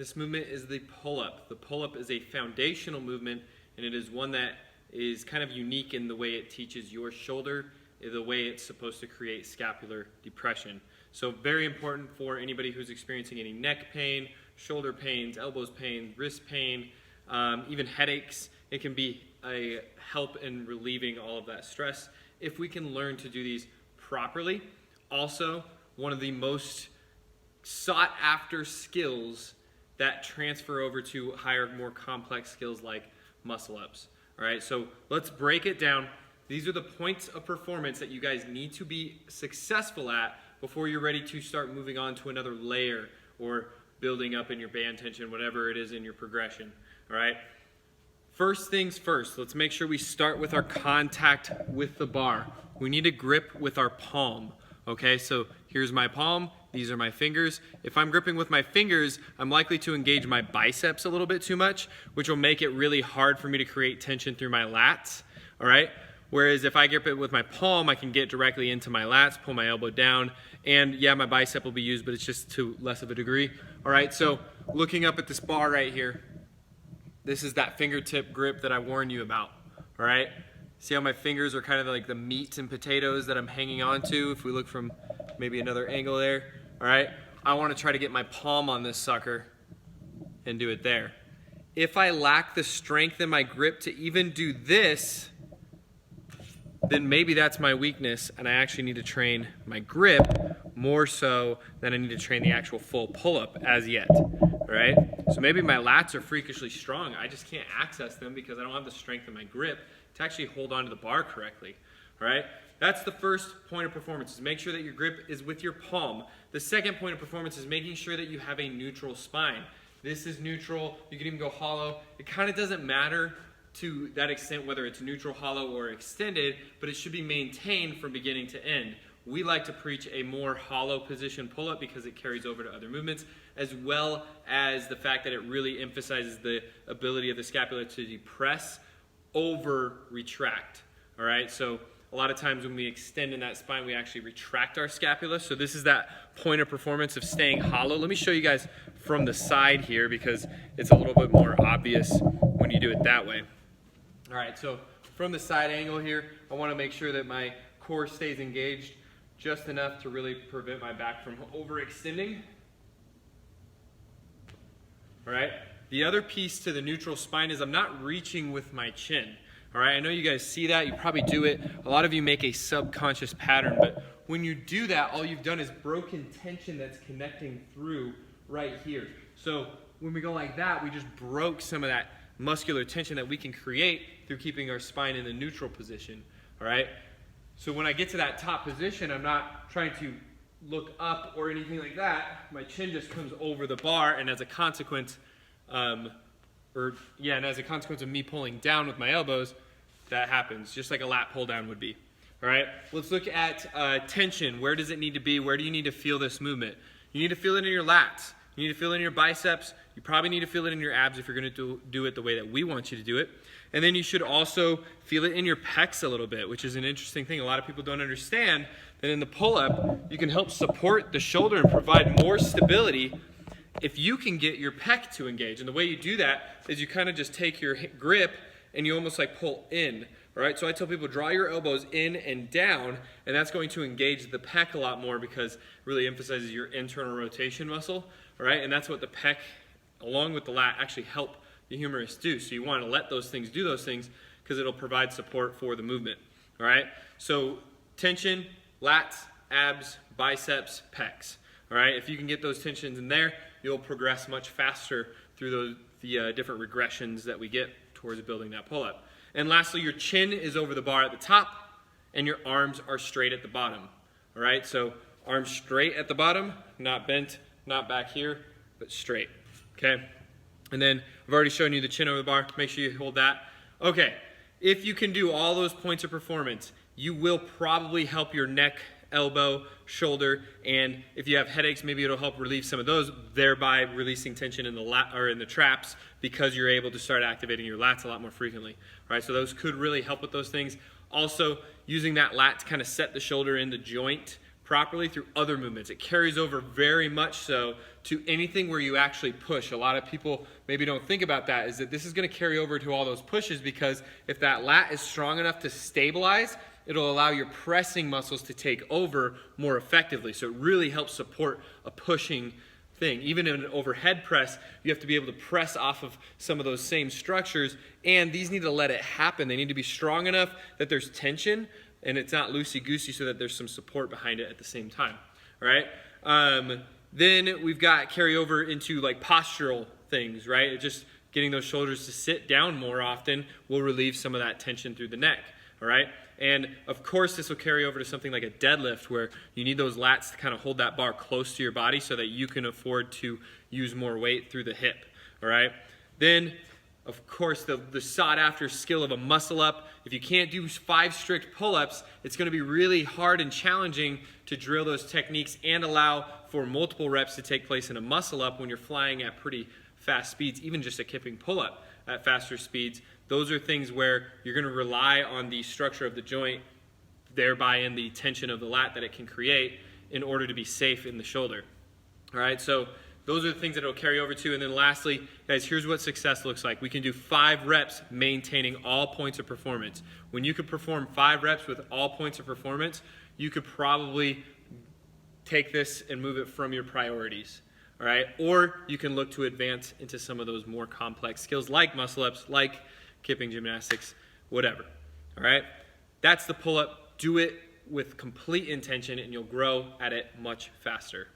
This movement is the pull-up. The pull-up is a foundational movement, and it is one that is kind of unique in the way it teaches your shoulder, the way it's supposed to create scapular depression. So very important for anybody who's experiencing any neck pain, shoulder pains, elbows pain, wrist pain, even headaches. It can be a help in relieving all of that stress if we can learn to do these properly. Also, one of the most sought after skills that transfer over to higher, more complex skills like muscle ups. All right, so let's break it down. These are the points of performance that you guys need to be successful at before you're ready to start moving on to another layer or building up in your band tension, whatever it is in your progression. All right, first things first, let's make sure we start with our contact with the bar. We need to grip with our palm. Okay, so here's my palm, these are my fingers. If I'm gripping with my fingers, I'm likely to engage my biceps a little bit too much, which will make it really hard for me to create tension through my lats, all right? Whereas if I grip it with my palm, I can get directly into my lats, pull my elbow down, and yeah, my bicep will be used, but it's just to less of a degree. All right, so looking up at this bar right here, this is that fingertip grip that I warned you about, all right? See how my fingers are kind of like the meat and potatoes that I'm hanging on to if we look from maybe another angle there, all right? I want to try to get my palm on this sucker and do it there. If I lack the strength in my grip to even do this, then maybe that's my weakness and I actually need to train my grip more so than I need to train the actual full pull-up as yet, all right? So maybe my lats are freakishly strong. I just can't access them because I don't have the strength in my grip to actually hold on to the bar correctly, all right? That's the first point of performance, is make sure that your grip is with your palm. The second point of performance is making sure that you have a neutral spine. This is neutral, you can even go hollow. It kind of doesn't matter to that extent whether it's neutral, hollow, or extended, but it should be maintained from beginning to end. We like to preach a more hollow position pull-up because it carries over to other movements, as well as the fact that it really emphasizes the ability of the scapula to depress over retract, all right? So a lot of times when we extend in that spine, we actually retract our scapula. So this is that point of performance of staying hollow. Let me show you guys from the side here because it's a little bit more obvious when you do it that way. All right, so from the side angle here, I want to make sure that my core stays engaged just enough to really prevent my back from overextending. All right, the other piece to the neutral spine is I'm not reaching with my chin. All right, I know you guys see that, you probably do it. A lot of you make a subconscious pattern, but when you do that, all you've done is broken tension that's connecting through right here. So when we go like that, we just broke some of that muscular tension that we can create through keeping our spine in the neutral position, all right? So when I get to that top position, I'm not trying to look up or anything like that. My chin just comes over the bar, and as a consequence, and as a consequence of me pulling down with my elbows, that happens, just like a lat pull down would be. All right, let's look at tension. Where does it need to be? Where do you need to feel this movement? You need to feel it in your lats. You need to feel it in your biceps. You probably need to feel it in your abs if you're going to do it the way that we want you to do it. And then you should also feel it in your pecs a little bit, which is an interesting thing. A lot of people don't understand that in the pull-up, you can help support the shoulder and provide more stability if you can get your pec to engage. And the way you do that is you kind of just take your grip and you almost like pull in. All right, so I tell people draw your elbows in and down, and that's going to engage the pec a lot more because it really emphasizes your internal rotation muscle. All right, and that's what the pec, along with the lat, actually help the humerus do. So you want to let those things do those things because it'll provide support for the movement. All right, so tension, lats, abs, biceps, pecs. All right, if you can get those tensions in there, you'll progress much faster through the different regressions that we get towards building that pull-up. And lastly, your chin is over the bar at the top and your arms are straight at the bottom. All right, so arms straight at the bottom, not bent, not back here, but straight, okay? And then I've already shown you the chin over the bar. Make sure you hold that. Okay, if you can do all those points of performance, you will probably help your neck, elbow, shoulder, and if you have headaches, maybe it'll help relieve some of those, thereby releasing tension in the lat or in the traps because you're able to start activating your lats a lot more frequently. All right, so those could really help with those things. Also, using that lat to kind of set the shoulder in the joint properly through other movements. It carries over very much so to anything where you actually push. A lot of people maybe don't think about that, is that this is going to carry over to all those pushes, because if that lat is strong enough to stabilize, it'll allow your pressing muscles to take over more effectively. So it really helps support a pushing thing. Even in an overhead press, you have to be able to press off of some of those same structures, and these need to let it happen. They need to be strong enough that there's tension and it's not loosey-goosey, so that there's some support behind it at the same time. All right? Then we've got carry over into like postural things, right? Just getting those shoulders to sit down more often will relieve some of that tension through the neck. All right? And of course, this will carry over to something like a deadlift, where you need those lats to kind of hold that bar close to your body so that you can afford to use more weight through the hip. All right? Then, of course, the sought-after skill of a muscle-up. If you can't do 5 strict pull-ups, it's going to be really hard and challenging to drill those techniques and allow for multiple reps to take place in a muscle-up when you're flying at pretty fast speeds, even just a kipping pull-up at faster speeds. Those are things where you're going to rely on the structure of the joint, thereby in the tension of the lat that it can create, in order to be safe in the shoulder. All right, so those are the things that it'll carry over to. And then lastly, guys, here's what success looks like. We can do 5 reps maintaining all points of performance. When you could perform 5 reps with all points of performance, you could probably take this and move it from your priorities. All right, or you can look to advance into some of those more complex skills like muscle-ups, like kipping gymnastics, whatever. All right, that's the pull-up. Do it with complete intention and you'll grow at it much faster.